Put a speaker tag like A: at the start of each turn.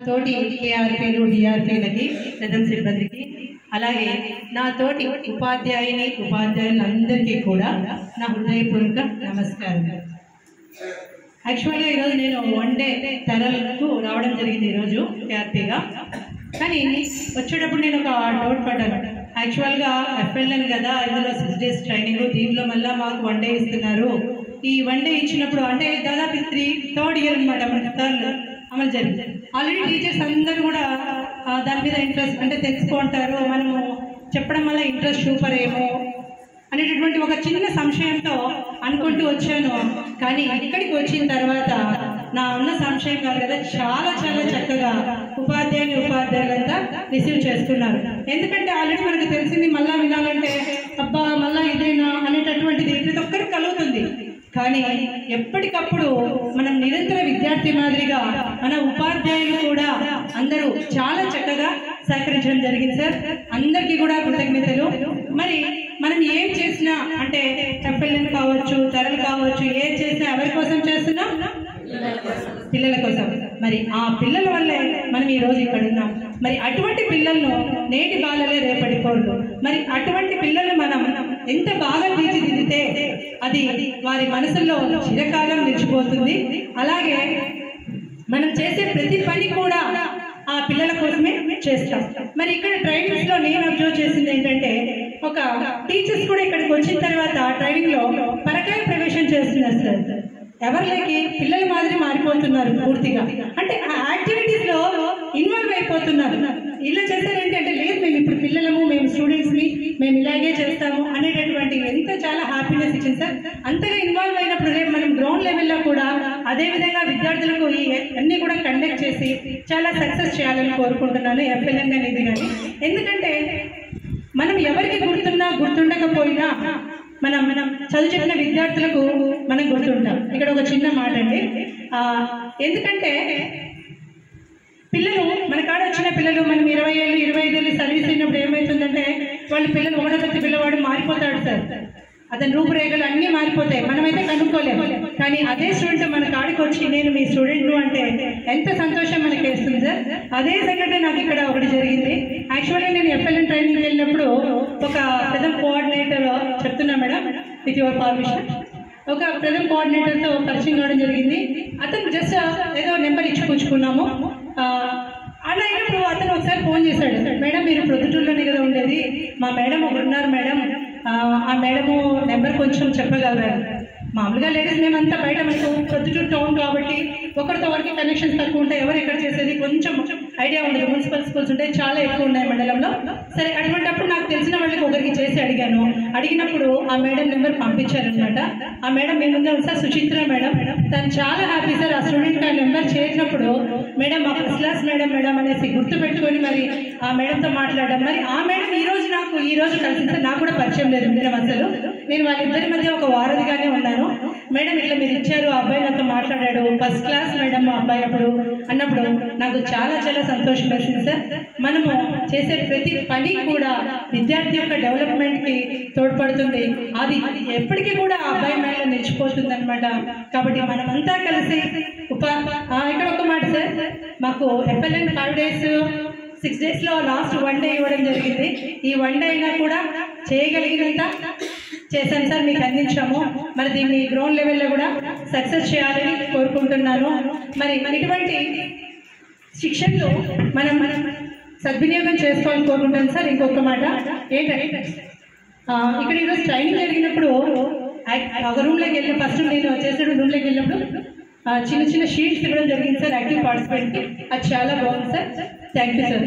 A: తోటి కేఆర్పీలు డిఆర్పీలకి ప్రథమ సిబ్బందికి అలాగే నా తోటి ఉపాధ్యాయులందరికీ కూడా నా హృదయపూర్వక నమస్కారం. యాక్చువల్గా ఈరోజు నేను వన్ డే తరలకు రావడం జరిగింది ఈరోజు కేఆర్పీగా. కానీ వచ్చేటప్పుడు నేను ఒక డౌట్ పడ్డాను. యాక్చువల్గా ఎఫ్ఎల్ఎన్ కదా, ఇందులో 6 days ట్రైనింగ్, దీంట్లో మళ్ళీ మాకు వన్ డే ఇస్తున్నారు. ఈ వన్ డే ఇచ్చినప్పుడు అంటే దాదాపు థర్డ్ ఇయర్ అనమాట, మనకి టర్న్ అమలు జరిగింది. ఆల్రెడీ టీచర్స్ అందరూ కూడా దాని మీద ఇంట్రెస్ట్ అంటే తెలుసుకుంటారు, మనము చెప్పడం వల్ల ఇంట్రెస్ట్ చూపరేమో అనేటటువంటి ఒక చిన్న సంశయంతో అనుకుంటూ వచ్చాను. కానీ ఇక్కడికి వచ్చిన తర్వాత నా ఉన్న సంశయం కాదు కదా, చాలా చాలా చక్కగా ఉపాధ్యాయులంతా రిసీవ్ చేస్తున్నారు. ఎందుకంటే ఆల్రెడీ మనకు తెలిసింది, మళ్ళీ వినాలంటే అబ్బా మళ్ళీ ఇదేనా అనేటటువంటిది ప్రతి ఒక్కరికి కలుగుతుంది. కానీ ఎప్పటికప్పుడు మనం నిరంతర విద్యార్థి మాదిరిగా మన ఉపాధ్యాయులు కూడా అందరూ చాలా చక్కగా సహకరించడం జరిగింది సార్. అందరికీ కూడా కృతజ్ఞతలు. మరి మనం ఏం చేసినా అంటే ఎఫ్ఎల్ఎన్ కావచ్చు, తరలు కావచ్చు, ఏం చేసినా ఎవరి కోసం చేస్తున్నాం? పిల్లల కోసం. మరి ఆ పిల్లల వల్లే మనం ఈరోజు ఇక్కడ ఉన్నాం. మరి అటువంటి పిల్లలను నేటి బాలలే రేపటి పౌరులు. మరి అటువంటి పిల్లలు మనం ఎంత బాగా తీర్చిదిద్దితే అది వారి మనసుల్లో చిరకాలం నిలిచిపోతుంది. అలాగే మనం చేసే ప్రతి పని కూడా ఆ పిల్లల కోసమే చేస్తాం. మరి ఇక్కడ ట్రైనింగ్స్ లో నేను అబ్జర్వ్ చేసింది ఏంటంటే, ఒక టీచర్స్ కూడా ఇక్కడికి వచ్చిన తర్వాత ట్రైనింగ్ లో పరకాయ ప్రవేశం చేస్తున్నారు సార్. ఎవరిలోకి పిల్లల మాదిరి మారిపోతున్నారు పూర్తిగా. అంటే ఆ యాక్టివిటీస్ లో ఇన్వాల్వ్ అయిపోతున్నారు. ఇలా చేశారంటే అంటే లేదు మేము ఇప్పుడు పిల్లలము, మేము స్టూడెంట్స్ ని మేము ఇలాగే చేస్తాము అనేటటువంటి ఎంత చాలా హ్యాపీనెస్ ఇచ్చింది సార్. అంతగా ఇన్వాల్వ్ అయినప్పుడు రేపు మనం గ్రౌండ్ లెవెల్లో కూడా అదే విధంగా విద్యార్థులకు అన్ని కూడా కండక్ట్ చేసి చాలా సక్సెస్ చేయాలని కోరుకుంటున్నాను, ఎఫ్ఎల్ఎన్ కానీ ఇది కానీ. ఎందుకంటే మనం ఎవరికి గుర్తుండకపోయినా మనం చదువు చెప్పిన విద్యార్థులకు మనం గుర్తుంటాం. ఇక్కడ ఒక చిన్న మాట అండి, ఎందుకంటే పిల్లలు మన కాడ వచ్చిన పిల్లలు మనం 20 ఏళ్ళు 25 ఏళ్ళు సర్వీస్ అయినప్పుడు ఏమవుతుందంటే వాళ్ళ పిల్లలు 1వ తరగతి పిల్లవాడు మారిపోతాడు సార్. అతని రూపురేఖలు అన్నీ మారిపోతాయి, మనమైతే కనుక్కోలేము. కానీ అదే స్టూడెంట్ మన కాడికి వచ్చి నేను మీ స్టూడెంట్ అంటే ఎంత సంతోషం మనకి వేస్తుంది సార్. అదే సంఘటన నాకు ఇక్కడ ఒకటి జరిగింది. యాక్చువల్లీ నేను ఎఫ్ఎల్ఎన్ ట్రైనింగ్కి వెళ్ళినప్పుడు ఒక ప్రథమ కోఆర్డినేటర్ చెప్తున్నా మేడం, విత్ యువర్ పర్మిషన్, ఒక ప్రథమ కోఆర్డినేటర్తో పరిచయం కావడం జరిగింది. అతను జస్ట్ ఏదో నెంబర్ ఇచ్చి పుచ్చుకున్నాము. అలా అయినప్పుడు అతను ఒకసారి ఫోన్ చేశాడు, మేడం మీరు ప్రొద్దుటూరులోనే కదా ఉండేది, మా మేడం ఒకరు ఉన్నారు మేడం, ఆ మేడము నెంబర్ కొంచెం చెప్పగలరా? మామూలుగా లేడీస్ మేమంతా బయట మనకు ప్రొద్దుటూరు టౌన్ కాబట్టి ఒకరితో ఒకరికి కనెక్షన్స్ తక్కువ ఉంటాయి, ఎవరు ఎక్కడ చేసేది కొంచెం ఐడియా ఉండదు. మున్సిపల్ స్కూల్స్ ఉంటాయి, చాలా ఎక్కువ ఉన్నాయి మండలంలో. సరే అటువంటిప్పుడు నాకు తెలిసిన వాళ్ళకి ఒకరికి చేసి అడిగాను. అడిగినప్పుడు ఆ మేడం నెంబర్ పంపించారనమాట. ఆ మేడం ఏముందో సార్ సుచిత్ర మేడం, తను చాలా హ్యాపీ సార్. ఆ స్టూడెంట్ ఆ నెంబర్ చేసినప్పుడు మేడం మా ఫస్ట్ క్లాస్ మేడం అనేసి గుర్తుపెట్టుకొని మరి ఆ మేడంతో మాట్లాడడం. మరి ఆ మేడం ఈ రోజు కలిసి నాకు కూడా పరిచయం లేదు మేడం అసలు. నేను వాళ్ళిద్దరి మధ్య ఒక వారధిగానే ఉన్నాను. మేడం ఇట్లా మీరు ఇచ్చారు, ఆ అబ్బాయి నాతో మాట్లాడాడు, ఫస్ట్ క్లాస్ మేడం మా అబ్బాయి అన్నప్పుడు నాకు చాలా చాలా సంతోషం వేసింది సార్. మనము చేసే ప్రతి పని కూడా విద్యార్థి యొక్క డెవలప్మెంట్కి తోడ్పడుతుంది. అది ఎప్పటికీ కూడా ఆ అబ్బాయి మేడలో నిలిచిపోతుంది అనమాట. కాబట్టి మనమంతా కలిసి ఇక్కడ ఒక మాట సార్, మాకు ఎఫ్ఎల్ఎన్ 5 days 6 daysలో లాస్ట్ వన్ డే ఇవ్వడం జరిగింది. ఈ వన్ డే అయినా కూడా చేయగలిగినంత చేశాను సార్, మీకు అందించాము. మరి దీన్ని గ్రౌండ్ లెవెల్లో కూడా సక్సెస్ చేయాలని కోరుకుంటున్నాను. మరి ఇటువంటి శిక్షణలో మనం సద్వినియోగం చేసుకోవాలని కోరుకుంటాను సార్. ఇంకొక మాట ఏంటంటే, ఇక్కడ ఈరోజు ట్రైనింగ్ జరిగినప్పుడు ఒక రూమ్లోకి వెళ్ళి ఫస్ట్ నేను చేసిన రూమ్లోకి వెళ్ళినప్పుడు చిన్న చిన్న షీట్స్ ఇవ్వడం జరిగింది సార్ యాక్టివ్ పార్టిసిపెంట్కి. అది చాలా బాగుంది సార్. Thank you sir.